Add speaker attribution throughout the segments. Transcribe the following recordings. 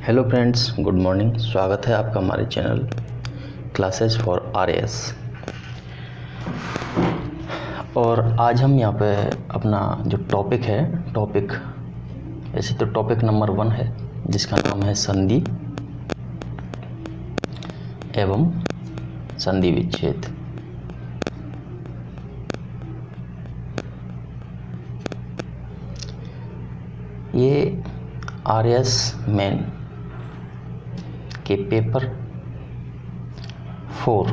Speaker 1: Hello friends, good morning. स्वागत है आपका हमारे चैनल क्लासेस फॉर आरएएस। और आज हम यहाँ पे अपना जो टॉपिक है, ऐसे तो टॉपिक नंबर 1 है जिसका नाम है संधि एवं संधि विच्छेद। ये आरएएस मेन के पेपर 4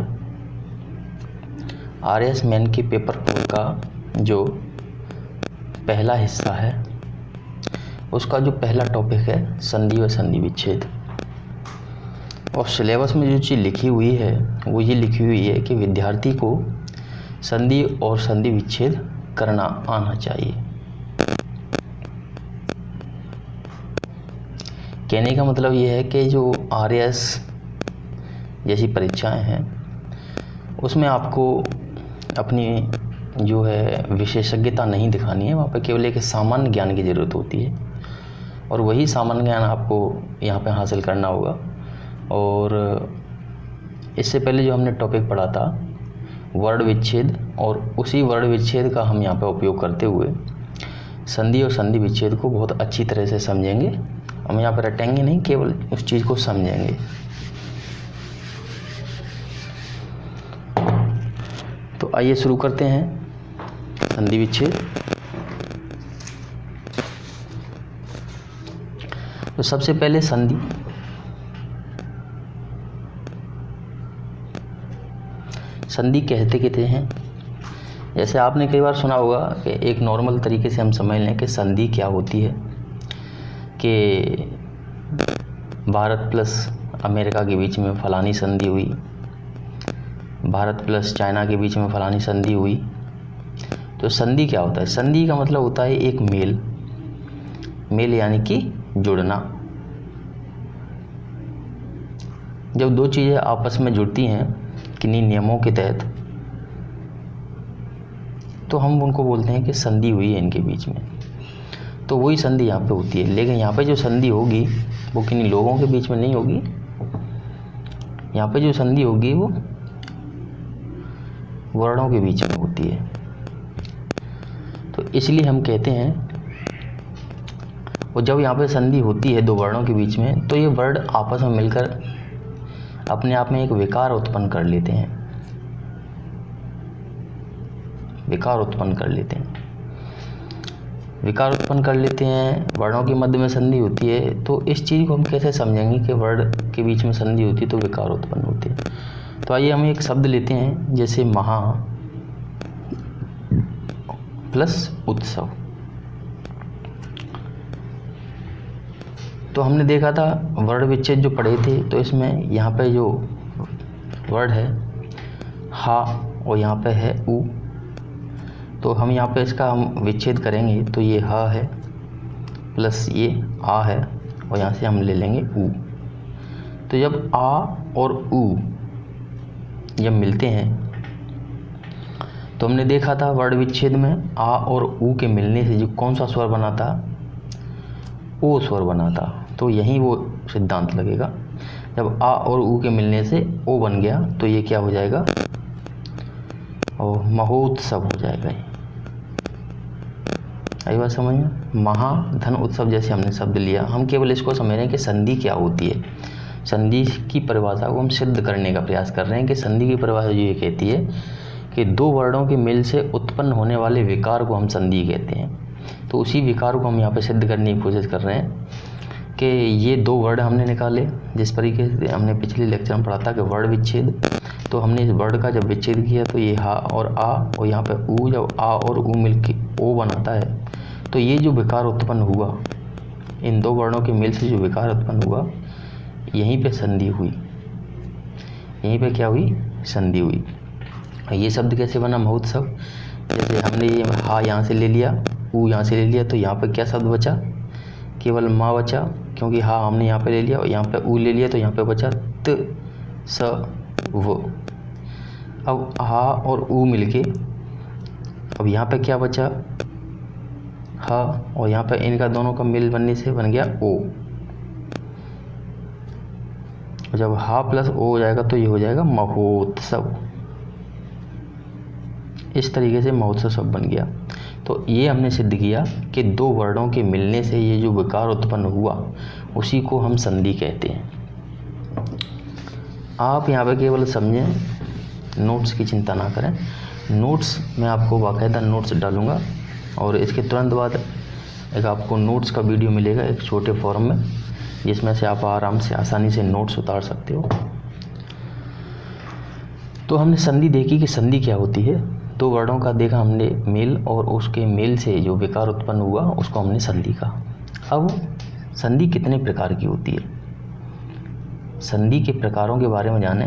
Speaker 1: आरएएस मेन के पेपर 4 का जो पहला हिस्सा है उसका जो पहला टॉपिक है संधि व संधि विच्छेद। और सिलेबस में जो चीज़ लिखी हुई है वो ये लिखी हुई है कि विद्यार्थी को संधि और संधि विच्छेद करना आना चाहिए। कहने का मतलब ये है कि जो आरएएस जैसी परीक्षाएं हैं उसमें आपको अपनी जो है विशेषज्ञता नहीं दिखानी है, वहाँ पर केवल एक सामान्य ज्ञान की ज़रूरत होती है और वही सामान्य ज्ञान आपको यहाँ पे हासिल करना होगा। और इससे पहले जो हमने टॉपिक पढ़ा था वर्ण विच्छेद, और उसी वर्ण विच्छेद का हम यहाँ पे उपयोग करते हुए संधि और संधि विच्छेद को बहुत अच्छी तरह से समझेंगे। हम यहाँ पर रटेंगे नहीं, केवल उस चीज़ को समझेंगे। तो आइए शुरू करते हैं संधि विच्छेद। तो सबसे पहले संधि कहते हैं। जैसे आपने कई बार सुना होगा कि एक नॉर्मल तरीके से हम समझ लें कि संधि क्या होती है, कि भारत प्लस अमेरिका के बीच में फलानी संधि हुई, भारत प्लस चाइना के बीच में फलानी संधि हुई। तो संधि क्या होता है? संधि का मतलब होता है एक मेल यानी कि जुड़ना। जब दो चीज़ें आपस में जुड़ती हैं किन्हीं नियमों के तहत तो हम उनको बोलते हैं कि संधि हुई है इनके बीच में। तो वही संधि यहाँ पे होती है। लेकिन यहाँ पे जो संधि होगी वो किन्हीं लोगों के बीच में नहीं होगी। यहाँ पे जो संधि होगी वो वर्णों के बीच में होती है। तो इसलिए हम कहते हैं, और जब यहाँ पे संधि होती है दो वर्णों के बीच में तो ये वर्ण आपस में मिलकर अपने आप में एक विकार उत्पन्न कर लेते हैं। विकार उत्पन्न कर लेते हैं। वर्णों के मध्य में संधि होती है। तो इस चीज़ को हम कैसे समझेंगे कि वर्ण के बीच में संधि होती है तो विकार उत्पन्न होते हैं। तो आइए हम एक शब्द लेते हैं, जैसे महा प्लस उत्सव। तो हमने देखा था वर्ण विच्छेद जो पढ़े थे, तो इसमें यहाँ पे जो वर्ड है हा और यहाँ पे है उ, तो हम यहाँ पे इसका हम विच्छेद करेंगे तो ये ह है प्लस ये आ है और यहाँ से हम ले लेंगे उ। तो जब आ और उ जब मिलते हैं तो हमने देखा था वर्ण विच्छेद में आ और उ के मिलने से जो कौन सा स्वर बना था? ओ स्वर बना था। तो यहीं वो सिद्धांत लगेगा। जब आ और उ के मिलने से ओ बन गया तो ये क्या हो जाएगा? और महोत्सव हो जाएगा। आई बात समझ में? महा धन उत्सव जैसे हमने शब्द लिया, हम केवल इसको समझ रहे हैं कि संधि क्या होती है। संधि की परिभाषा को हम सिद्ध करने का प्रयास कर रहे हैं कि संधि की परिभाषा जो ये कहती है कि दो वर्णों के मिल से उत्पन्न होने वाले विकार को हम संधि कहते हैं। तो उसी विकार को हम यहाँ पे सिद्ध करने की कोशिश कर रहे हैं कि ये दो वर्ड हमने निकाले, जिस तरीके से हमने पिछले लेक्चर में पढ़ा था कि वर्ण विच्छेद। तो हमने इस वर्ड का जब विच्छेद किया तो ये हा और आ, और यहाँ पे ऊ, जब आ और ऊ मिलके ओ बनाता है तो ये जो विकार उत्पन्न हुआ, इन दो वर्णों के मिल से जो विकार उत्पन्न हुआ, यहीं पे संधि हुई। यहीं पे क्या हुई? संधि हुई। ये शब्द कैसे बना? महोत्सव। जैसे हमने ये हा यहाँ से ले लिया, ऊ यहाँ से ले लिया, तो यहाँ पे क्या शब्द बचा? केवल माँ बचा, क्योंकि हा हमने यहाँ पे ले लिया और यहाँ पे ऊ ले लिया, तो यहाँ पे बचा त स वो। अब हा और ऊ मिलके अब यहाँ पे क्या बचा? हा, और यहाँ पे इनका दोनों का मिल बनने से बन गया ओ। जब हा प्लस ओ हो जाएगा तो ये हो जाएगा महोत्सव। इस तरीके से महोत्सव शब्द बन गया। तो ये हमने सिद्ध किया कि दो वर्णों के मिलने से ये जो विकार उत्पन्न हुआ उसी को हम संधि कहते हैं। आप यहाँ पे केवल समझें, नोट्स की चिंता ना करें। नोट्स मैं आपको बाकायदा नोट्स डालूंगा और इसके तुरंत बाद एक आपको नोट्स का वीडियो मिलेगा एक छोटे फॉर्म में, जिसमें से आप आराम से आसानी से नोट्स उतार सकते हो। तो हमने संधि देखी कि संधि क्या होती है, दो वर्णों का देखा हमने मेल, और उसके मेल से जो विकार उत्पन्न हुआ उसको हमने संधि कहा। अब संधि कितने प्रकार की होती है, संधि के प्रकारों के बारे में जाने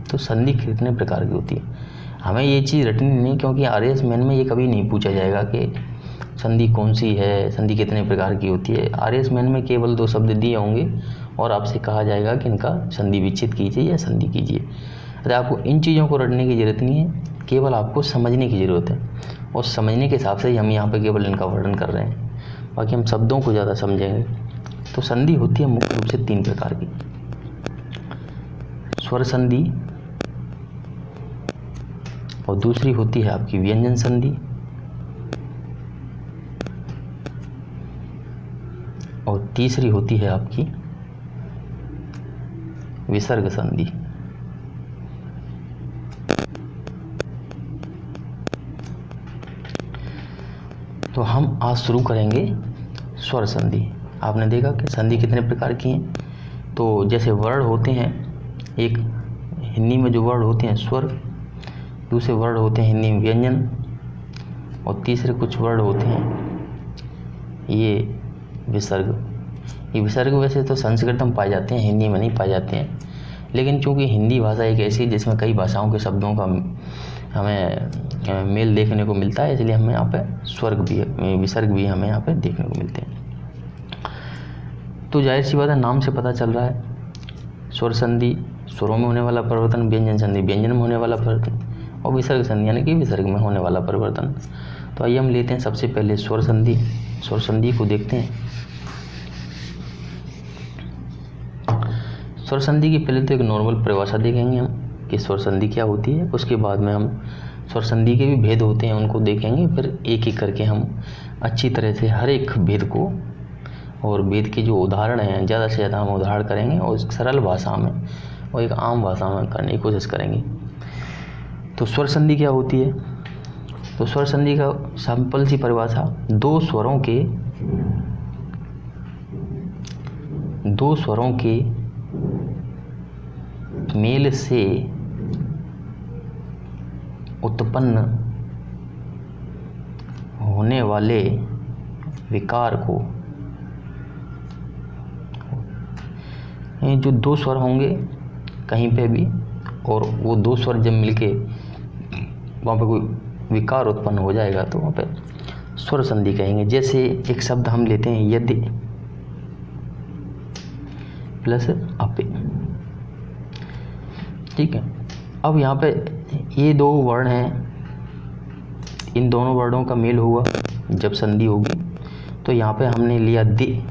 Speaker 1: तो संधि कितने प्रकार की होती है। हमें ये चीज़ रटनी नहीं, क्योंकि आरएएस मेन में ये कभी नहीं पूछा जाएगा कि संधि कौन सी है, संधि कितने प्रकार की होती है। आरएएस मेन में केवल दो शब्द दिए होंगे और आपसे कहा जाएगा कि इनका संधि विच्छेद कीजिए या संधि कीजिए। अरे आपको इन चीज़ों को रटने की ज़रूरत नहीं है, केवल आपको समझने की ज़रूरत है, और समझने के हिसाब से ही हम यहाँ पे केवल इनका वर्णन कर रहे हैं, बाकी हम शब्दों को ज़्यादा समझेंगे। तो संधि होती है मुख्य रूप से तीन प्रकार की, स्वर संधि, और दूसरी होती है आपकी व्यंजन संधि, और तीसरी होती है आपकी विसर्ग संधि। तो हम आज शुरू करेंगे स्वर संधि। आपने देखा कि संधि कितने प्रकार की हैं। तो जैसे वर्ण होते हैं, एक हिंदी में जो वर्ण होते हैं स्वर, दूसरे वर्ण होते हैं हिंदी में व्यंजन, और तीसरे कुछ वर्ण होते हैं ये विसर्ग। ये विसर्ग वैसे तो संस्कृत में पाए जाते हैं, हिंदी में नहीं पाए जाते हैं, लेकिन चूँकि हिंदी भाषा एक ऐसी है जिसमें कई भाषाओं के शब्दों का हमें मेल देखने को मिलता है, इसलिए हमें यहाँ पे स्वर्ग भी, विसर्ग भी हमें यहाँ पे देखने को मिलते हैं। तो जाहिर सी बात है, नाम से पता चल रहा है स्वर संधि स्वरों में होने वाला परिवर्तन, व्यंजन संधि व्यंजन में होने वाला परिवर्तन, और विसर्ग संधि यानी कि विसर्ग में होने वाला परिवर्तन। तो आइए हम लेते हैं सबसे पहले स्वर संधि। स्वर संधि को देखते हैं। स्वर संधि की पहले तो एक नॉर्मल परिभाषा देखेंगे हम कि स्वर संधि क्या होती है, उसके बाद में हम स्वर संधि के भी भेद होते हैं उनको देखेंगे, फिर एक एक करके हम अच्छी तरह से हर एक भेद को और भेद के जो उदाहरण हैं ज़्यादा से ज़्यादा हम उदाहरण करेंगे और सरल भाषा में और एक आम भाषा में करने की कोशिश करेंगे। तो स्वर संधि क्या होती है, तो स्वर संधि का सिंपल सी परिभाषा, दो स्वरों के मेल से उत्पन्न होने वाले विकार को, जो दो स्वर होंगे कहीं पे भी और वो दो स्वर जब मिलके वहाँ पे कोई विकार उत्पन्न हो जाएगा तो वहाँ पे स्वर संधि कहेंगे। जैसे एक शब्द हम लेते हैं यदि प्लस अपे, ठीक है। अब यहाँ पे ये दो वर्ण हैं, इन दोनों वर्णों का मेल हुआ जब संधि होगी, तो यहाँ पे हमने लिया दि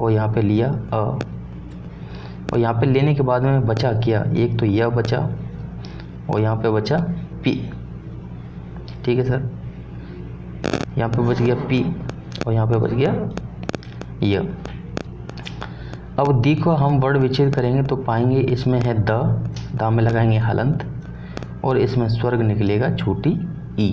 Speaker 1: और यहाँ पे लिया अ, और यहाँ पे लेने के बाद में बचा क्या, एक तो यह बचा और यहाँ पे बचा पी, ठीक है सर। यहाँ पे बच गया पी और यहाँ पे बच गया य। अब दी को हम वर्ण विच्छेद करेंगे तो पाएंगे इसमें है द में लगाएंगे हलंत और इसमें स्वर्ग निकलेगा छोटी ई,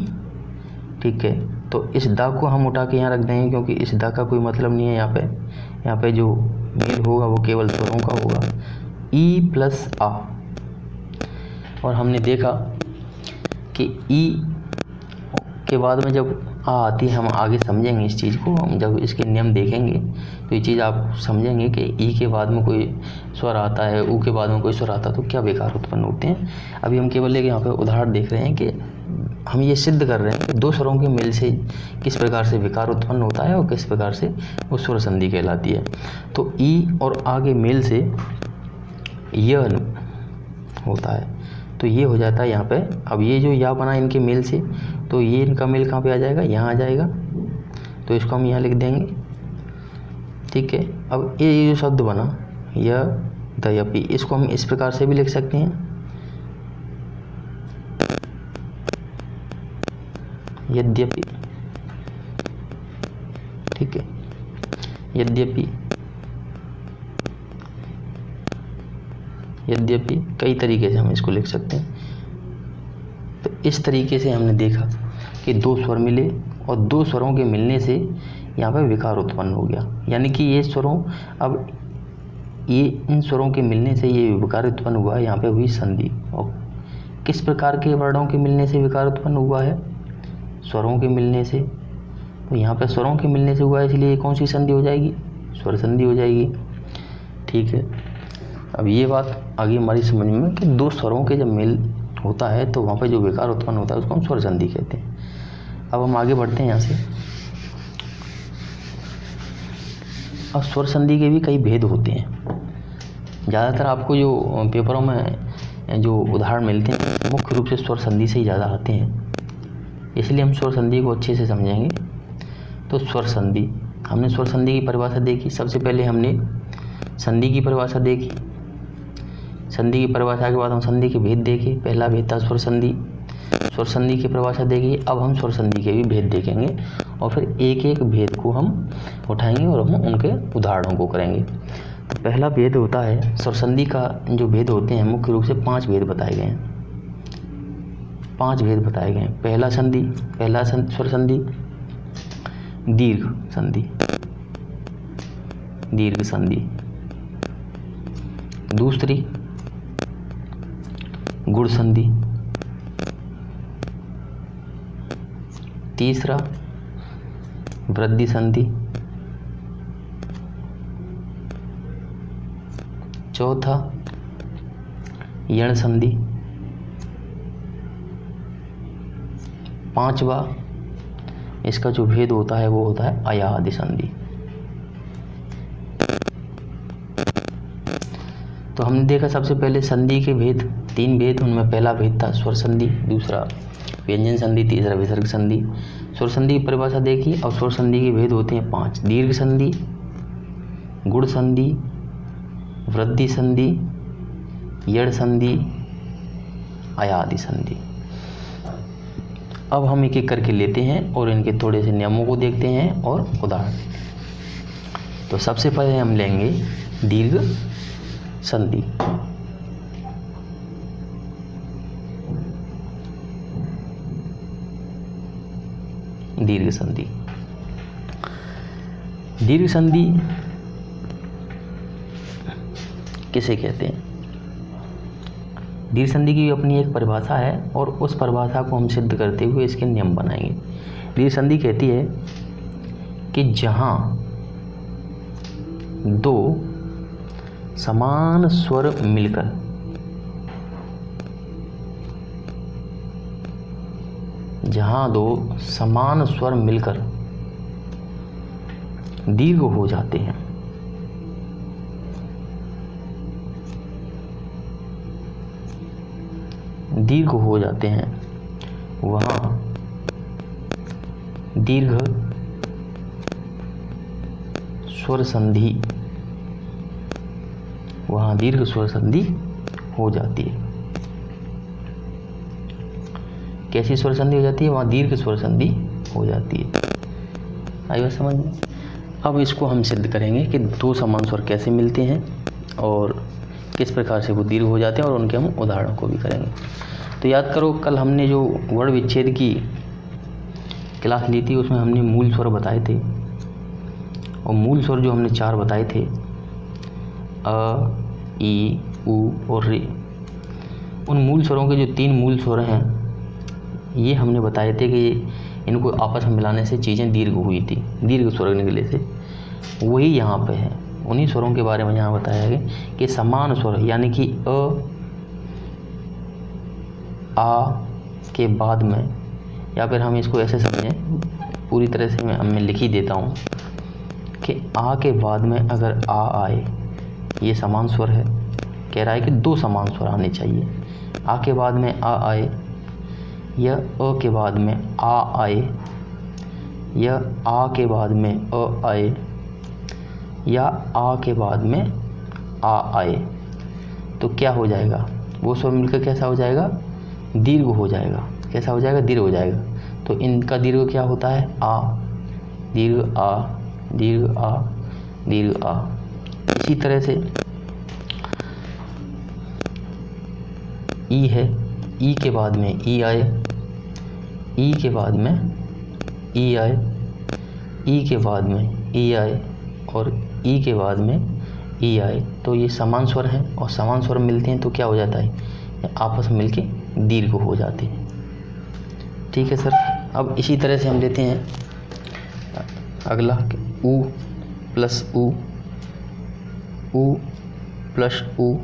Speaker 1: ठीक है। तो इस द को हम उठा के यहाँ रख देंगे क्योंकि इस द का कोई मतलब नहीं है यहाँ पे जो मेल होगा वो केवल स्वरों का होगा, ई प्लस आ। और हमने देखा कि ई के बाद में जब आ आती है, हम आगे समझेंगे इस चीज़ को, हम जब इसके नियम देखेंगे तो ये चीज़ आप समझेंगे कि ई के बाद में कोई स्वर आता है, ऊ के बाद में कोई स्वर आता है तो क्या विकार उत्पन्न होते हैं। अभी हम केवल एक यहाँ पे उदाहरण देख रहे हैं कि हम ये सिद्ध कर रहे हैं कि दो स्वरों के मेल से किस प्रकार से विकार उत्पन्न होता है और किस प्रकार से वो स्वर संधि कहलाती है। तो ई और आ के मेल से य होता है, तो ये हो जाता है यहाँ पे। अब ये जो या बना इनके मेल से, तो ये इनका मेल कहाँ पे आ जाएगा, यहाँ आ जाएगा, तो इसको हम यहाँ लिख देंगे, ठीक है। अब ये जो शब्द बना य दयपि, इसको हम इस प्रकार से भी लिख सकते हैं, यद्यपि। ठीक है, यद्यपि, यद्यपि कई तरीके से हम इसको लिख सकते हैं। तो इस तरीके से हमने देखा कि दो स्वर मिले और दो स्वरों के मिलने से यहाँ पर विकार उत्पन्न हो गया, यानी कि ये स्वरों, अब ये इन स्वरों के मिलने से ये विकार उत्पन्न हुआ, यहाँ पे हुई संधि। और किस प्रकार के वर्णों के मिलने से विकार उत्पन्न हुआ है? स्वरों के मिलने से। तो यहाँ पे स्वरों के मिलने से हुआ है, इसलिए कौन सी संधि हो जाएगी? स्वर संधि हो जाएगी। ठीक है, अब ये बात आगे हमारी समझ में कि दो स्वरों के जब मेल होता है तो वहाँ पे जो विकार उत्पन्न होता है उसको हम स्वर संधि कहते हैं। अब हम आगे बढ़ते हैं यहाँ से। अब स्वर संधि के भी कई भेद होते हैं। ज़्यादातर आपको जो पेपरों में जो उदाहरण मिलते हैं मुख्य रूप से स्वर संधि से ही ज़्यादा आते हैं, इसलिए हम स्वर संधि को अच्छे से समझेंगे। तो स्वर संधि, हमने स्वर संधि की परिभाषा देखी। सबसे पहले हमने संधि की परिभाषा देखी। संधि की परिभाषा के बाद हम संधि के भेद देखे। पहला भेद था स्वर संधि। स्वर संधि की परिभाषा देखी। अब हम स्वर संधि के भी भेद देखेंगे और फिर एक एक भेद को हम उठाएंगे और हम उनके उदाहरणों को करेंगे। तो पहला भेद होता है स्वर संधि का, जो भेद होते हैं मुख्य रूप से 5 भेद बताए गए हैं। 5 भेद बताए गए हैं। पहला स्वर संधि दीर्घ संधि, दीर्घ संधि। दूसरी गुण संधि। तीसरा वृद्धि संधि। चौथा यण संधि। पांचवा इसका जो भेद होता है वो होता है अयादि संधि। तो हमने देखा सबसे पहले संधि के भेद, 3 भेद। उनमें पहला भेद था स्वर संधि, दूसरा व्यंजन संधि, तीसरा विसर्ग संधि। स्वर संधि की परिभाषा देखी। और स्वर संधि के भेद होते हैं 5: दीर्घ संधि, गुण संधि, वृद्धि संधि, यण संधि, अयादि संधि। अब हम एक एक करके लेते हैं और इनके थोड़े से नियमों को देखते हैं और उदाहरण। तो सबसे पहले हम लेंगे दीर्घ संधि। दीर्घ संधि। दीर्घ संधि किसे कहते हैं? दीर्घ संधि की अपनी एक परिभाषा है और उस परिभाषा को हम सिद्ध करते हुए इसके नियम बनाएंगे। दीर्घ संधि कहती है कि जहां दो समान स्वर मिलकर दीर्घ हो जाते हैं, वहां दीर्घ स्वर संधि हो जाती है। कैसी स्वर संधि हो जाती है? वहां दीर्घ स्वर संधि हो जाती है। आई बात समझ में? अब इसको हम सिद्ध करेंगे कि दो समान स्वर कैसे मिलते हैं और किस प्रकार से वो दीर्घ हो जाते हैं, और उनके हम उदाहरणों को भी करेंगे। तो याद करो, कल हमने जो वर्ण विच्छेद की क्लास ली थी उसमें हमने मूल स्वर बताए थे, और मूल स्वर जो हमने 4 बताए थे, अ, ई, उ और रे। उन मूल स्वरों के जो 3 मूल स्वर हैं, ये हमने बताए थे कि इनको आपस में मिलाने से चीज़ें दीर्घ हुई थी, दीर्घ स्वर निकले थे। वही यहाँ पे है, उन्हीं स्वरों के बारे में यहाँ बताया है कि समान स्वर, यानी कि आ के बाद में, या फिर हम इसको ऐसे समझें, पूरी तरह से मैं लिख ही देता हूँ कि आ के बाद में अगर आ आए, ये समान स्वर है। कह रहा है कि 2 समान स्वर आने चाहिए। आ के बाद में आ आए, या अ के बाद में आ आए, या आ के बाद में अ आए, या आ के बाद में आ आए। तो क्या हो जाएगा, वो स्वर मिलकर कैसा हो जाएगा, दीर्घ हो जाएगा। कैसा हो जाएगा, दीर्घ हो जाएगा। तो इनका दीर्घ क्या होता है, आ, दीर्घ आ, दीर्घ आ, दीर्घ आ। इसी तरह से ई है, ई के बाद में ई आए, ई के बाद में ई आए, ई के बाद में ई आए और ई के बाद में ई आए, तो ये समान स्वर हैं और समान स्वर मिलते हैं तो क्या हो जाता है, आपस में मिलके दीर्घ हो जाते हैं। ठीक है सर। अब इसी तरह से हम लेते हैं अगला, ऊ प्लस ऊ, ऊ प्लस ऊ,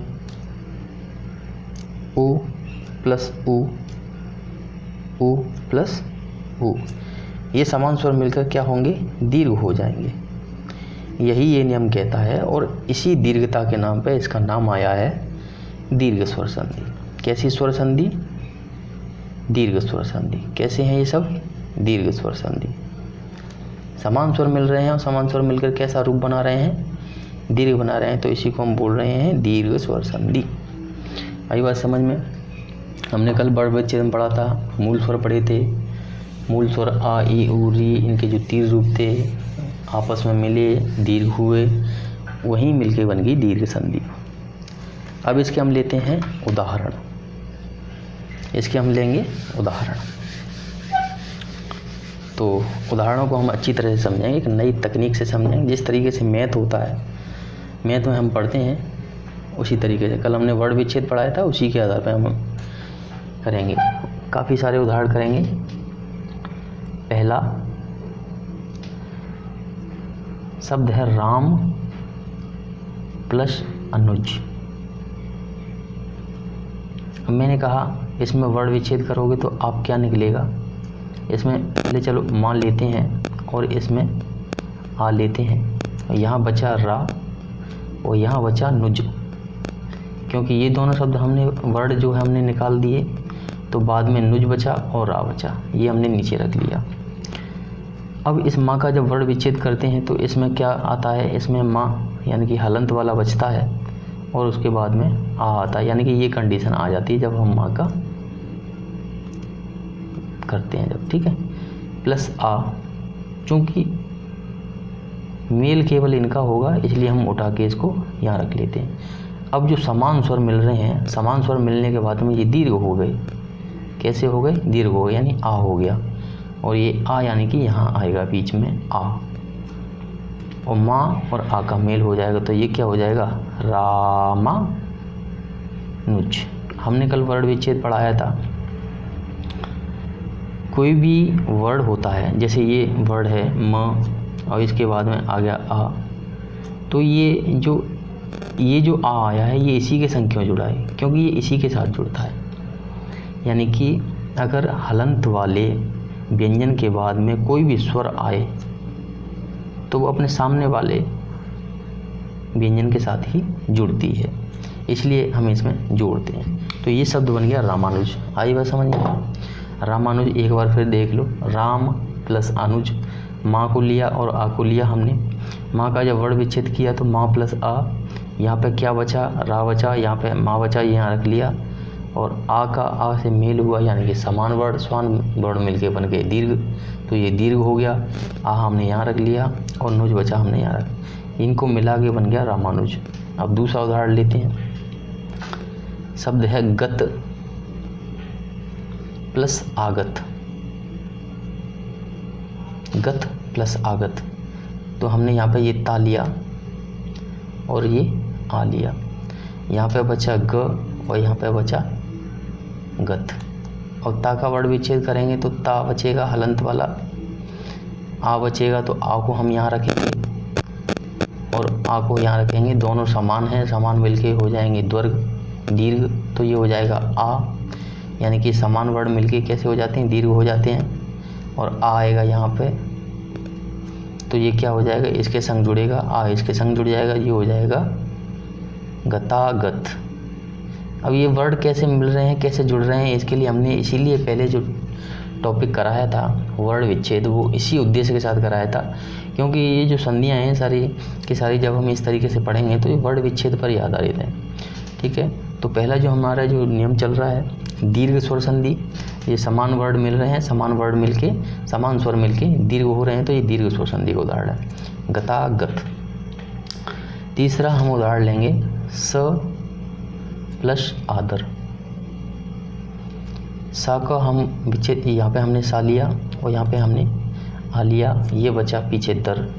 Speaker 1: ऊ प्लस ऊ, ऊ प्लस ऊ, ये समान स्वर मिलकर क्या होंगे, दीर्घ हो जाएंगे। यही ये नियम कहता है और इसी दीर्घता के नाम पे इसका नाम आया है दीर्घ स्वर संधि। कैसी स्वर संधि, दीर्घ स्वर संधि। कैसे हैं ये सब, दीर्घ स्वर संधि। समान स्वर मिल रहे हैं और समान स्वर मिलकर कैसा रूप बना रहे हैं, दीर्घ बना रहे हैं, तो इसी को हम बोल रहे हैं दीर्घ स्वर संधि। आई बात समझ में। हमने कल वर्ड विच्छेद में पढ़ा था, मूल स्वर पढ़े थे। मूल स्वर आ, ई, उ, री, इनके जो तीन रूप थे आपस में मिले, दीर्घ हुए, वहीं मिलके बन गई दीर्घ संधि। अब इसके हम लेते हैं उदाहरण, इसके हम लेंगे उदाहरण। तो उदाहरणों को हम अच्छी तरह से समझेंगे, एक नई तकनीक से समझेंगे। जिस तरीके से मैथ होता है, मैथ में हम पढ़ते हैं उसी तरीके से कल हमने वर्ड विच्छेद पढ़ाया था, उसी के आधार पर हम करेंगे। काफ़ी सारे उदाहरण करेंगे। पहला शब्द है राम प्लस अनुज। अब मैंने कहा इसमें वर्ड विच्छेद करोगे तो आप क्या निकलेगा, इसमें पहले चलो मान लेते हैं और इसमें आ लेते हैं। यहाँ बचा रा और यहाँ बचा नुज, क्योंकि ये दोनों शब्द हमने वर्ड जो है हमने निकाल दिए, तो बाद में नुज बचा और रा बचा, ये हमने नीचे रख लिया। अब इस माँ का जब वर्ड विच्छेद करते हैं तो इसमें क्या आता है, इसमें माँ यानी कि हलंत वाला बचता है और उसके बाद में आ आता है, यानी कि ये कंडीशन आ जाती है जब हम माँ का करते हैं जब। ठीक है, प्लस आ, चूँकि मेल केवल इनका होगा इसलिए हम उठा के इसको यहाँ रख लेते हैं। अब जो समान स्वर मिल रहे हैं, समान स्वर मिलने के बाद में ये दीर्घ हो गए। कैसे हो गए, दीर्घ हो गए, यानी आ हो गया। और ये आ यानी कि यहाँ आएगा बीच में आ, और माँ और आ का मेल हो जाएगा, तो ये क्या हो जाएगा, रामानुज। हमने कल वर्ड विच्छेद पढ़ाया था। कोई भी वर्ड होता है, जैसे ये वर्ड है म और इसके बाद में आ गया आ, तो ये जो आ आया है ये इसी के संग क्यों जुड़ा है, क्योंकि ये इसी के साथ जुड़ता है। यानी कि अगर हलंत वाले व्यंजन के बाद में कोई भी स्वर आए तो वो अपने सामने वाले व्यंजन के साथ ही जुड़ती है, इसलिए हम इसमें जोड़ते हैं। तो ये शब्द बन गया रामानुज। आई बात समझ में, रामानुज। एक बार फिर देख लो, राम प्लस अनुज, माँ को लिया और आ को लिया हमने। माँ का जब वर्ड विच्छेद किया तो माँ प्लस आ, यहाँ पे क्या बचा, रा बचा, यहाँ पे माँ बचा, यहाँ रख लिया। और आ का आ से मेल हुआ, यानी कि समान वर्ड स्वान वर्ड मिलके बन गए दीर्घ, तो ये दीर्घ हो गया। आ हमने यहाँ रख लिया और नुज बचा हमने यहाँ रख, इनको मिला के बन गया रामानुज। अब दूसरा उदाहरण लेते हैं। शब्द है गत प्लस आगत, गत प्लस आगत। तो हमने यहाँ पे ये ता लिया और ये आ लिया, यहाँ पे बचा ग और यहाँ पे बचा गत। और ता का वर्ड विच्छेद करेंगे तो ता बचेगा हलंत वाला, आ बचेगा तो आ को हम यहाँ रखेंगे और आ को यहाँ रखेंगे। दोनों समान हैं, समान मिलके हो जाएंगे दीर्घ, तो ये हो जाएगा आ, यानी कि समान वर्ड मिलके कैसे हो जाते हैं, दीर्घ हो जाते हैं। और आ आएगा यहाँ पे, तो ये क्या हो जाएगा, इसके संग जुड़ेगा, आ इसके संग जुड़ जाएगा, ये हो जाएगा गतागत। अब ये वर्ड कैसे मिल रहे हैं, कैसे जुड़ रहे हैं, इसके लिए हमने इसीलिए पहले जो टॉपिक कराया था वर्ड विच्छेद, वो इसी उद्देश्य के साथ कराया था, क्योंकि ये जो संधियाँ हैं सारी की सारी जब हम इस तरीके से पढ़ेंगे तो ये वर्ड विच्छेद पर ही आधारित हैं। ठीक है। तो पहला जो हमारा जो नियम चल रहा है दीर्घ स्वर संधि, ये समान वर्ड मिल रहे हैं, समान वर्ड मिलके समान स्वर मिलके दीर्घ हो रहे हैं, तो ये दीर्घ स्वर संधि का उदाहरण है, गतागत। तीसरा हम उदाहरण लेंगे स प्लस आदर। सा का हम विच्छेद, यहाँ पे हमने सा लिया और यहाँ पे हमने आ लिया, ये बचा पीछे दर।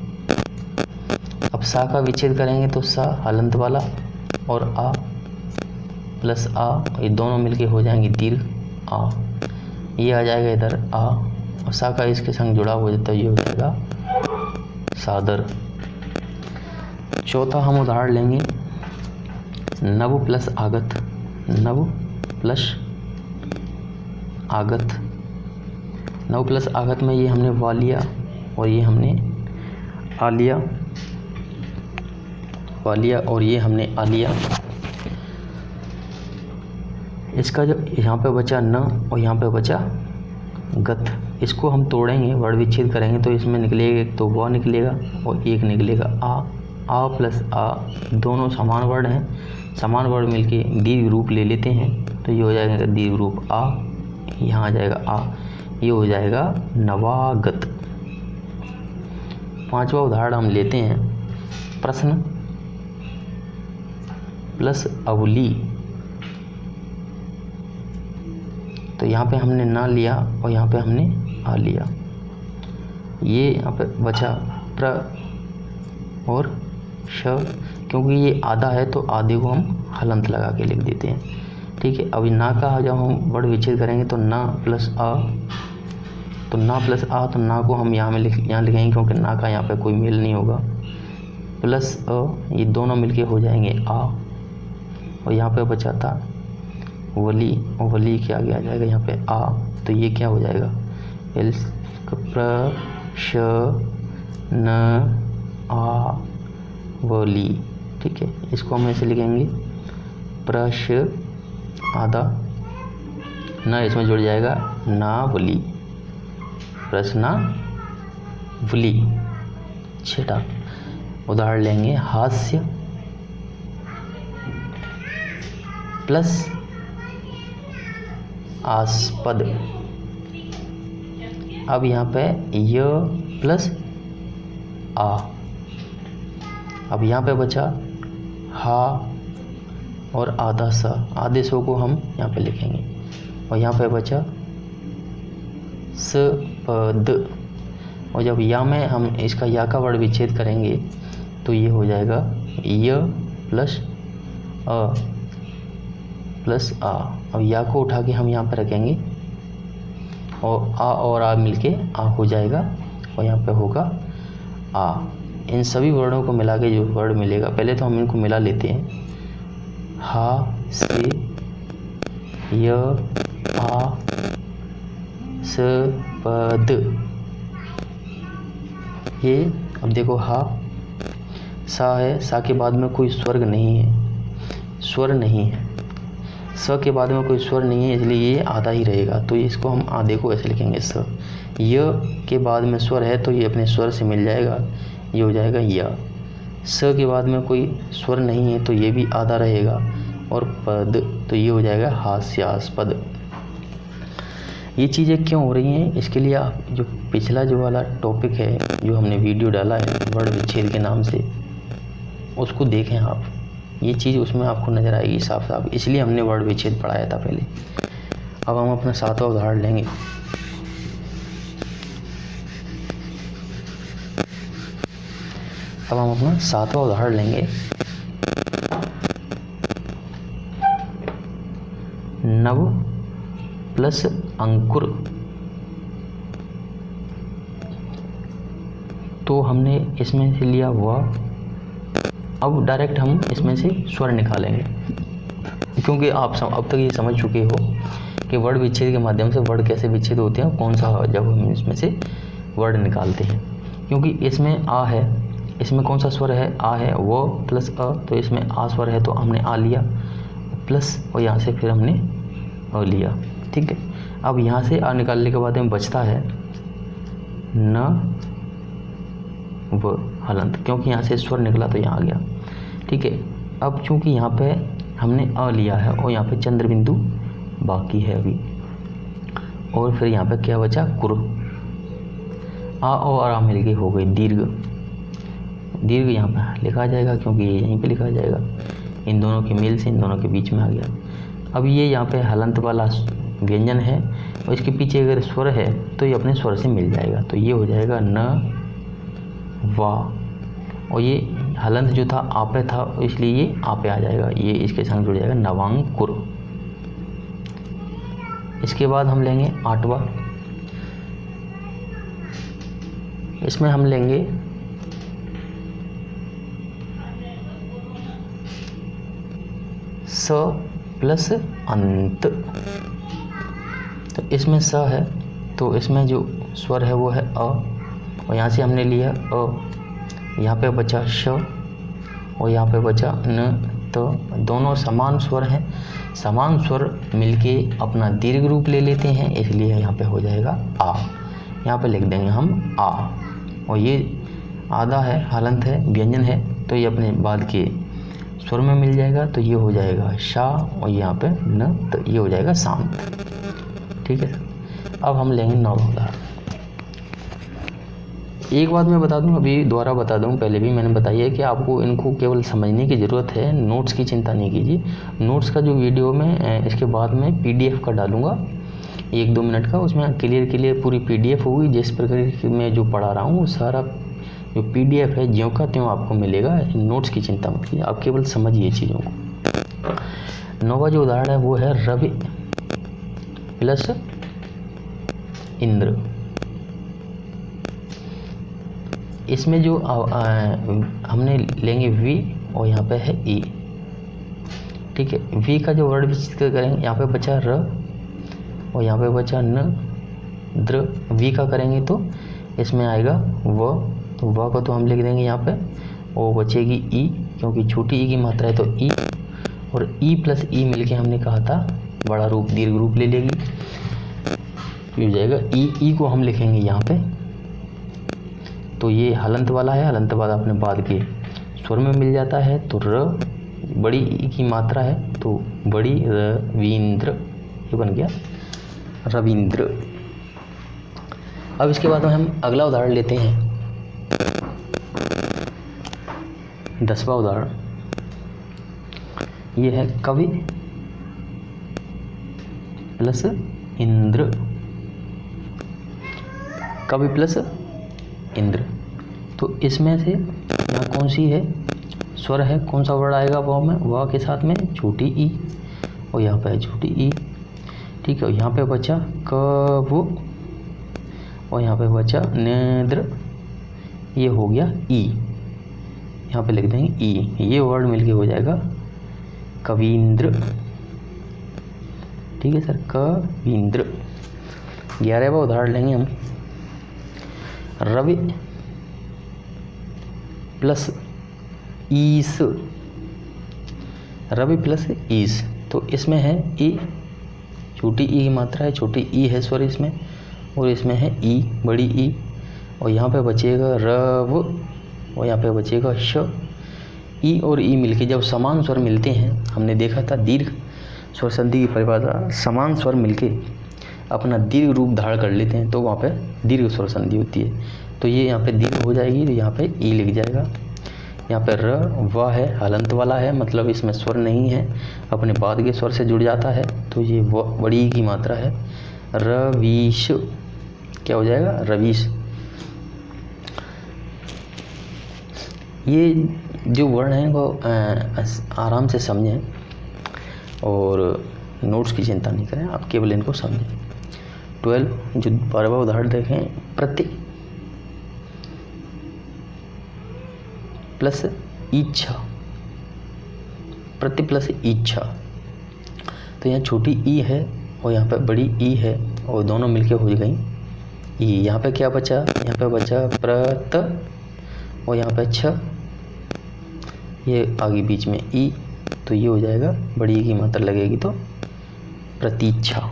Speaker 1: अब सा का विच्छेद करेंगे तो सा हलंत वाला और आ प्लस आ, ये दोनों मिलके हो जाएंगे दीर्घ आ, ये आ जाएगा इधर आ, और सा का इसके संग जुड़ा हो जाता है, ये हो जाएगा सादर। चौथा हम उदाहरण लेंगे नव प्लस आगत। नव प्लस आगत, नव प्लस आगत में ये हमने वा लिया और ये हमने आ लिया, वा लिया और ये हमने आ लिया। इसका जो यहाँ पे बचा न और यहाँ पे बचा गत, इसको हम तोड़ेंगे, वर्ण विच्छेद करेंगे तो इसमें निकलेगा एक तो व निकलेगा और एक निकलेगा आ प्लस आ, दोनों समान वर्ण हैं, समान वर्ण मिलके दीर्घ रूप ले लेते हैं, तो ये हो जाएगा दीर्घ रूप आ, यहाँ आ जाएगा आ, ये हो जाएगा नवागत। पांचवा उदाहरण हम लेते हैं प्रश्न प्लस अवली। तो यहाँ पे हमने ना लिया और यहाँ पे हमने आ लिया, ये यहाँ पे बचा प्र और श, क्योंकि ये आधा है तो आधे को हम हलंत लगा के लिख देते हैं। ठीक है, अभी ना का जब हम वर्ण विच्छेद करेंगे तो ना प्लस आ, तो ना प्लस आ, तो ना को हम यहाँ लिखेंगे क्योंकि ना का यहाँ पे कोई मेल नहीं होगा, प्लस अ, ये दोनों मिलके हो जाएंगे आ, और यहाँ पे बचा था वली, और वली के आगे आ जाएगा यहाँ पे आ, तो ये क्या हो जाएगा एल प्र श न आ वली। ठीक है, इसको हम ऐसे लिखेंगे प्रश आधा, ना इसमें जुड़ जाएगा नावली, प्रश्नावली। छठा उदाहरण लेंगे हास्य प्लस आस्पद। अब यहाँ पे य प्लस आ, अब यहाँ पे बचा हा और आधा सा, आधे सो को हम यहाँ पे लिखेंगे, और यहाँ पे बचा स पद, और जब या में हम इसका या का वर्ण विच्छेद करेंगे तो ये हो जाएगा य प्लस अ प्लस आ। अब या को उठा के हम यहाँ पे रखेंगे और आ मिलके आ हो जाएगा, और यहाँ पे होगा आ। इन सभी वर्णों को मिला के जो वर्ड मिलेगा, पहले तो हम इनको मिला लेते हैं, हा से य आ स पद। ये अब देखो हा सा है, सा के बाद में कोई स्वर्ग नहीं है, स्वर नहीं है, स के बाद में कोई स्वर नहीं है, इसलिए ये आधा ही रहेगा, तो इसको हम आधे को ऐसे लिखेंगे स। य के बाद में स्वर है तो ये अपने स्वर से मिल जाएगा, ये हो जाएगा य। स के बाद में कोई स्वर नहीं है तो ये भी आधा रहेगा, और पद तो ये हो जाएगा हास्यास्पद। ये चीज़ें क्यों हो रही हैं, इसके लिए आप जो पिछला जो वाला टॉपिक है जो हमने वीडियो डाला है वर्ण विच्छेद के नाम से, उसको देखें आप, ये चीज़ उसमें आपको नज़र आएगी साफ साफ, इसलिए हमने वर्ण विच्छेद पढ़ाया था पहले। अब हम अपना सातवां उदाहरण लेंगे। अब हम अपना सातवां उदाहरण लेंगे नव प्लस अंकुर। तो हमने इसमें से लिया हुआ, अब डायरेक्ट हम इसमें से स्वर निकालेंगे, क्योंकि आप अब तक ये समझ चुके हो कि वर्ण विच्छेद के माध्यम से वर्ण कैसे विच्छेद होते हैं, कौन सा जब हम इसमें से वर्ण निकालते हैं। क्योंकि इसमें आ है, इसमें कौन सा स्वर है, आ है, वो प्लस अ, तो इसमें आ स्वर है तो हमने आ लिया प्लस, और यहाँ से फिर हमने अ लिया। ठीक है, अब यहाँ से आ निकालने के बाद में बचता है न व हलंत, क्योंकि यहाँ से स्वर निकला तो यहाँ आ गया। ठीक है, अब चूंकि यहाँ पे हमने अ लिया है और यहाँ पे चंद्र बिंदु बाकी है अभी। और फिर यहाँ पे क्या बचा, कुर। आ और आ मिलके हो गई दीर्घ। दीर्घ यहाँ पे लिखा जाएगा क्योंकि ये यहीं पे लिखा जाएगा, इन दोनों के मेल से इन दोनों के बीच में आ गया। अब ये यहाँ पे हलंत वाला व्यंजन है और इसके पीछे अगर स्वर है तो ये अपने स्वर से मिल जाएगा, तो ये हो जाएगा न वा। और ये हलंत जो था आ पे था इसलिए ये आ पे आ जाएगा, ये इसके संग जुड़ जाएगा नवांकुर। इसके बाद हम लेंगे 8वां, इसमें हम लेंगे स प्लस अंत। तो इसमें स है तो इसमें जो स्वर है वो है अ, और यहाँ से हमने लिया अ, यहाँ पे बचा श और यहाँ पे बचा न। तो दोनों समान स्वर हैं, समान स्वर मिलके अपना दीर्घ रूप ले लेते हैं, इसलिए यहाँ पे हो जाएगा आ। यहाँ पे लिख देंगे हम आ, और ये आधा है, हलंत है, व्यंजन है, तो ये अपने बाद के स्वर में मिल जाएगा, तो ये हो जाएगा शा और यहाँ पे न, तो ये हो जाएगा शांत। ठीक है। अब हम लेंगे 9वां उदाहरण। एक बात मैं बता दूं, अभी दोबारा बता दूं, पहले भी मैंने बताई है कि आपको इनको केवल समझने की ज़रूरत है, नोट्स की चिंता नहीं कीजिए। नोट्स का जो वीडियो में इसके बाद में PDF का डालूंगा 1-2 मिनट का, उसमें क्लियर पूरी PDF होगी। जिस प्रकार मैं जो पढ़ा रहा हूँ वो सारा जो PDF है ज्यों का त्यों आपको मिलेगा। नोट्स की चिंता मत कीजिए, आप केवल समझिए चीज़ों को। 9वां जो उदाहरण है वो है रवि प्लस इंद्र। इसमें जो हमने लेंगे वी और यहाँ पे है ई। ठीक है। वी का जो वर्ड विचित्र करेंगे, यहाँ पे बचा र और यहाँ पे बचा न द्र। वी का करेंगे तो इसमें आएगा व, तो व को तो हम लिख देंगे यहाँ पे, और बचेगी ई क्योंकि छोटी ई की मात्रा है तो ई, और ई प्लस ई मिलके हमने कहा था बड़ा रूप दीर्घ रूप ले लेगी, तो हो जाएगा ई को हम लिखेंगे यहाँ पे, तो ये हलंत वाला है, हलंत वाला अपने बाद के स्वर में मिल जाता है, तो र बड़ी ई की मात्रा है तो बड़ी रवींद्र, ये बन गया रवींद्र। अब इसके बाद में हम अगला उदाहरण लेते हैं, 10वां उदाहरण। ये है कवि प्लस इंद्र। कवि प्लस इंद्र, तो इसमें से यहाँ कौन सी है स्वर है, कौन सा वर्ड आएगा वाव में, वाव के साथ में छोटी ई और यहाँ पे है छोटी ई। ठीक है। यहाँ पे बचा कवु और यहाँ पे बचा नेद्र, ये हो गया ई, यहाँ पे लिख देंगे ई, ये वर्ड मिलके हो जाएगा कवींद्र। ठीक है सर, कवींद्र। 11वां उदाहरण लेंगे हम, रवि प्लस ईस। रवि प्लस ईस, तो इसमें है ई, छोटी ई की मात्रा है, छोटी ई है स्वर इसमें, और इसमें है ई बड़ी ई, और यहाँ पे बचेगा रव और यहाँ पे बचेगा श। ई और ई मिलके जब समान स्वर मिलते हैं, हमने देखा था दीर्घ स्वर संधि की परिभाषा, समान स्वर मिलके अपना दीर्घ रूप धारण कर लेते हैं तो वहाँ पे दीर्घ स्वर संधि होती है। तो ये यहाँ पे दीर्घ हो जाएगी, तो यहाँ पे ई लिख जाएगा। यहाँ पे र व है, हलंत वाला है, मतलब इसमें स्वर नहीं है, अपने बाद के स्वर से जुड़ जाता है, तो ये व बड़ी ई की मात्रा है। रवीश, क्या हो जाएगा रवीश। ये जो वर्ण हैं वो आराम से समझें और नोट्स की चिंता नहीं करें, आप केवल इनको समझें। 12 जो 12वां उदाहरण देखें, प्रति प्लस इच्छा। प्रति प्लस इच्छा, तो यहाँ छोटी ई है और यहाँ पे बड़ी ई है और दोनों मिलके हो गई ई। यहाँ पे क्या बचा, यहाँ पे बचा प्रत और यहाँ पे छ, ये आगे बीच में ई, तो ये हो जाएगा बड़ी ई की मात्रा लगेगी तो प्रतीक्षा।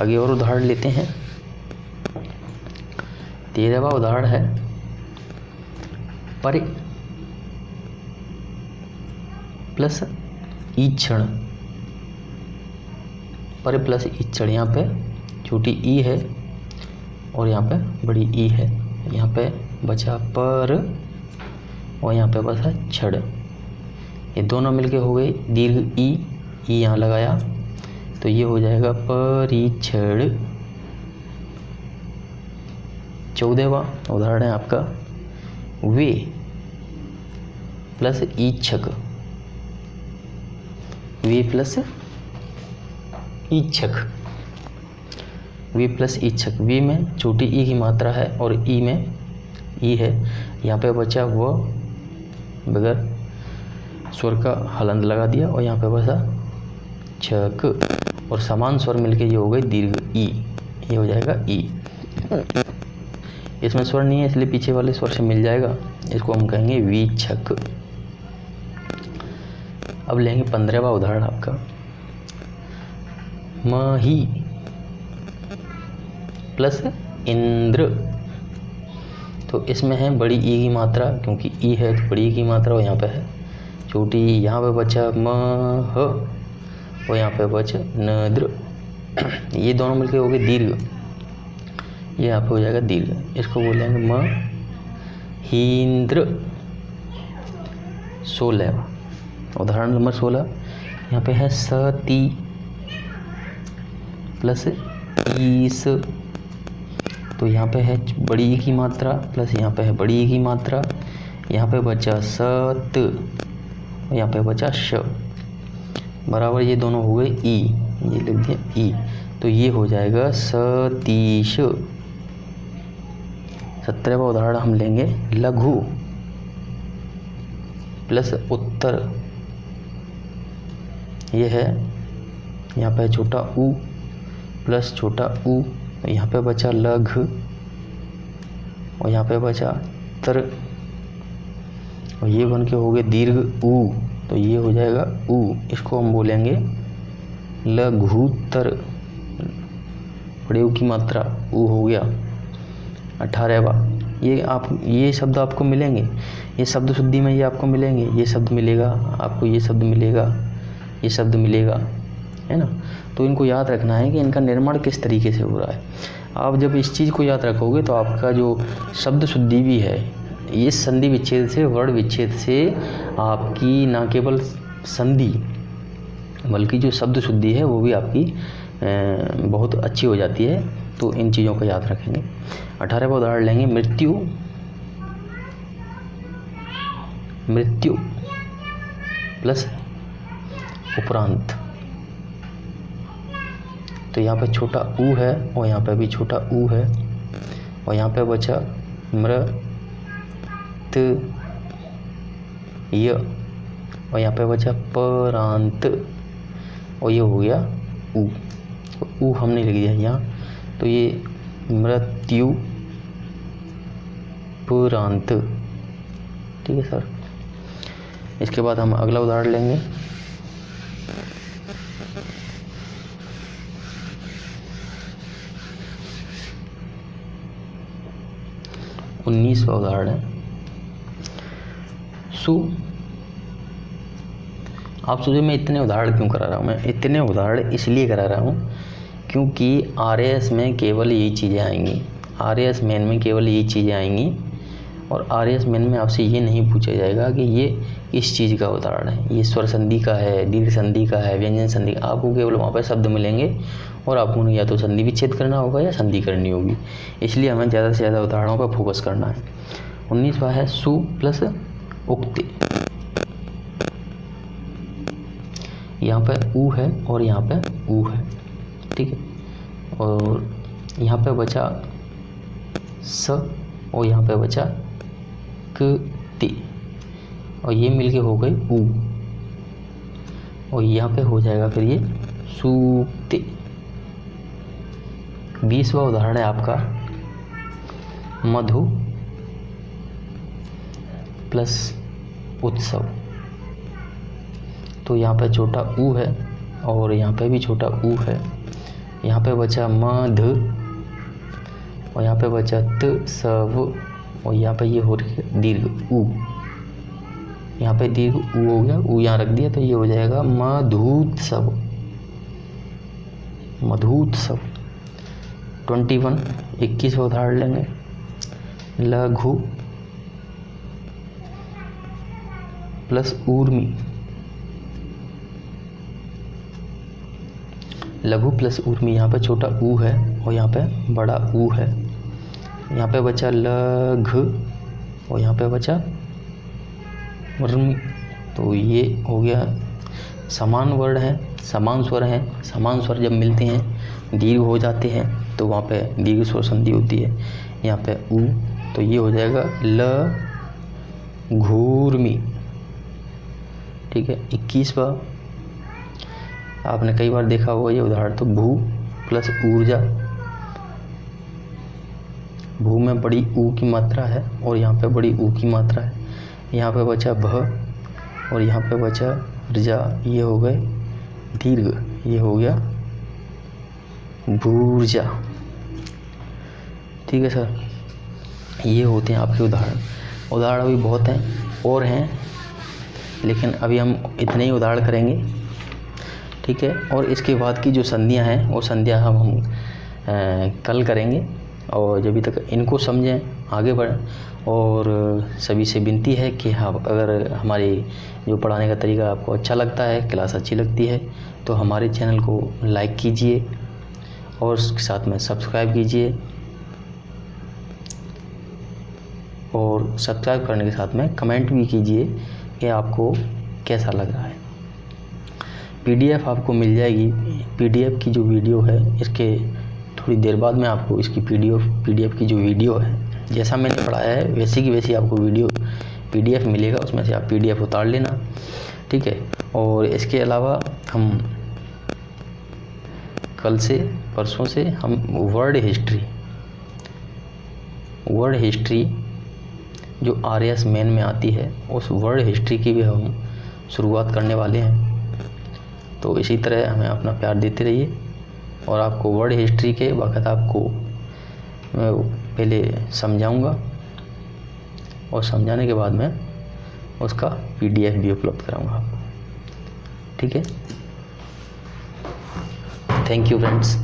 Speaker 1: आगे और उदाहरण लेते हैं। 13वां उदाहरण है परे प्लस ईक्षण। परे प्लस ईक्षण, यहाँ पे छोटी ई है और यहाँ पे बड़ी ई है। यहाँ पे बचा पर और यहाँ पे बचा छड़। ये दोनों मिलके हो गए दीर्घ ई यहाँ लगाया तो ये हो जाएगा परीक्षण। 14वां उदाहरण है आपका वे प्लस ईक्षक। वे प्लस ईक्षक, वे प्लस ईक्षक। वे में छोटी ई की मात्रा है और ई में ई है। यहाँ पे बचा वो बगैर स्वर का हलंत लगा दिया और यहाँ पे बचा छक और समान स्वर मिलके ये हो गई दीर्घ ई। ये हो जाएगा ई। इसमें स्वर नहीं है इसलिए पीछे वाले स्वर से मिल जाएगा। इसको हम कहेंगे वीक्षक। अब लेंगे 15वां उदाहरण आपका मही प्लस इंद्र। तो इसमें है बड़ी ई की मात्रा, क्योंकि ई है तो बड़ी ई की मात्रा और यहाँ पे है छोटी। यहाँ पे बचा मह और यहाँ पे बचा नद्र। ये दोनों मिलके हो गए दीर्घ। ये यहाँ पे हो जाएगा दीर्घ। इसको बोलेंगे महींद्र। 16वां उदाहरण नंबर 16 यहाँ पे है सती प्लस ईस। तो यहाँ पे है बड़ी ई की मात्रा प्लस यहाँ पे है बड़ी ई की मात्रा। यहाँ पे बचा सत और यहाँ पे बचा श बराबर। ये दोनों हो गए ई, ये लिख दिया ई। तो ये हो जाएगा सतीश। 17वां उदाहरण हम लेंगे लघु प्लस उत्तर। ये है यहाँ पे छोटा ऊ प्लस छोटा ऊ। यहाँ पे बचा लघ और यहाँ पे बचा तर और ये बन के हो गए दीर्घ ऊ। तो ये हो जाएगा ऊ। इसको हम बोलेंगे लघुतर। बड़े ऊ की मात्रा ऊ हो गया। 18वां ये शब्द आपको मिलेंगे, ये शब्द शुद्धि में ये आपको मिलेंगे। ये शब्द मिलेगा आपको, ये शब्द मिलेगा, ये शब्द मिलेगा, है ना। तो इनको याद रखना है कि इनका निर्माण किस तरीके से हो रहा है। आप जब इस चीज़ को याद रखोगे तो आपका जो शब्द शुद्धि भी है ये संधि विच्छेद से, वर्ण विच्छेद से आपकी न केवल संधि बल्कि जो शब्द शुद्धि है वो भी आपकी बहुत अच्छी हो जाती है। तो इन चीज़ों को याद रखेंगे। 18वां उदाहरण लेंगे मृत्यु। मृत्यु प्लस उपरांत। तो यहाँ पे छोटा ऊ है और यहाँ पे भी छोटा ऊ है और यहाँ पे बचा मृत य और यहाँ पे बचा परांत और ये हो गया ऊ। ऊ हमने लिख दिया यहाँ। तो ये मृत्यु पुरांत। ठीक है सर। इसके बाद हम अगला उदाहरण लेंगे। उन्नीसवां उदाहरण है सु। आप सोचिए मैं इतने उदाहरण क्यों करा रहा हूँ। मैं इतने उदाहरण इसलिए करा रहा हूँ क्योंकि RAS में केवल यही चीज़ें आएंगी। RAS मेन में केवल यही चीज़ें आएंगी और RAS मेन में आपसे ये नहीं पूछा जाएगा कि ये इस चीज़ का उदाहरण है, ये स्वर संधि का है, दीर्घ संधि का है, व्यंजन संधि। आपको केवल वहाँ पर शब्द मिलेंगे और आपको या तो संधि विच्छेद करना होगा या संधि करनी होगी। इसलिए हमें ज़्यादा से ज़्यादा उदाहरणों पर फोकस करना है। 19वां है सु प्लस उक्ति। यहाँ पे ऊ है और यहाँ पे ऊ है। ठीक है। और यहाँ पे बचा स और यहाँ पे बचा क और ये मिलके हो गई ऊ और यहाँ पे हो जाएगा फिर ये सूक्ति। 20वां उदाहरण है आपका मधु प्लस उत्सव। तो यहाँ पे छोटा ऊ है और यहाँ पे भी छोटा ऊ है। यहाँ पे बचा मध और यहाँ पे बचा त सब, और यहाँ पे ये हो रही है दीर्घ ऊ, यहाँ पे दीर्घ ऊ हो गया, ऊ यहाँ रख दिया तो ये हो जाएगा मधुत्सव, मधुत्सव। 21 21वां उदाहरण लेंगे। लघु प्लस ऊर्मी, लघु प्लस ऊर्मी, यहाँ पे छोटा ऊ है और यहाँ पे बड़ा ऊ है। यहाँ पे बचा लघ और यहाँ पे बचा ऊर्मी, तो ये हो गया। समान वर्ण है, समान स्वर हैं, समान स्वर जब मिलते हैं दीर्घ हो जाते हैं तो वहाँ पे दीर्घ स्वर संधि होती है। यहाँ पे ऊ, तो ये हो जाएगा ल घूर्मी। ठीक है। 21वां आपने कई बार देखा होगा ये उदाहरण, तो भू प्लस ऊर्जा, भू में बड़ी ऊ की मात्रा है और यहाँ पे बड़ी ऊ की मात्रा है। यहाँ पे बचा भ और यहाँ पे बचा ऋजा, ये हो गए दीर्घ, ये हो गया भूर्जा। ठीक है सर, ये होते हैं आपके उदाहरण। उदाहरण अभी बहुत हैं और हैं, लेकिन अभी हम इतने ही उदाहरण करेंगे। ठीक है। और इसके बाद की जो संधियां हैं वो संधियां हम कल करेंगे, और जब तक इनको समझें आगे बढ़ें। और सभी से विनती है कि हाँ, अगर हमारी जो पढ़ाने का तरीका आपको अच्छा लगता है, क्लास अच्छी लगती है, तो हमारे चैनल को लाइक कीजिए और उसके साथ में सब्सक्राइब कीजिए, और सब्सक्राइब करने के साथ में कमेंट भी कीजिए कि आपको कैसा लग रहा है। PDF आपको मिल जाएगी। PDF की जो वीडियो है, इसके थोड़ी देर बाद में आपको इसकी PDF की जो वीडियो है, जैसा मैंने पढ़ाया है वैसी की वैसी आपको PDF मिलेगा, उसमें से आप PDF उतार लेना। ठीक है। और इसके अलावा हम कल से परसों से हम वर्ड हिस्ट्री जो RS मेन में आती है, उस वर्ड हिस्ट्री की भी हम शुरुआत करने वाले हैं। तो इसी तरह हमें अपना प्यार देते रहिए, और आपको वर्ड हिस्ट्री के वक्त आपको मैं पहले समझाऊंगा, और समझाने के बाद में उसका PDF भी उपलब्ध कराऊंगा आपको। ठीक है। Thank you friends.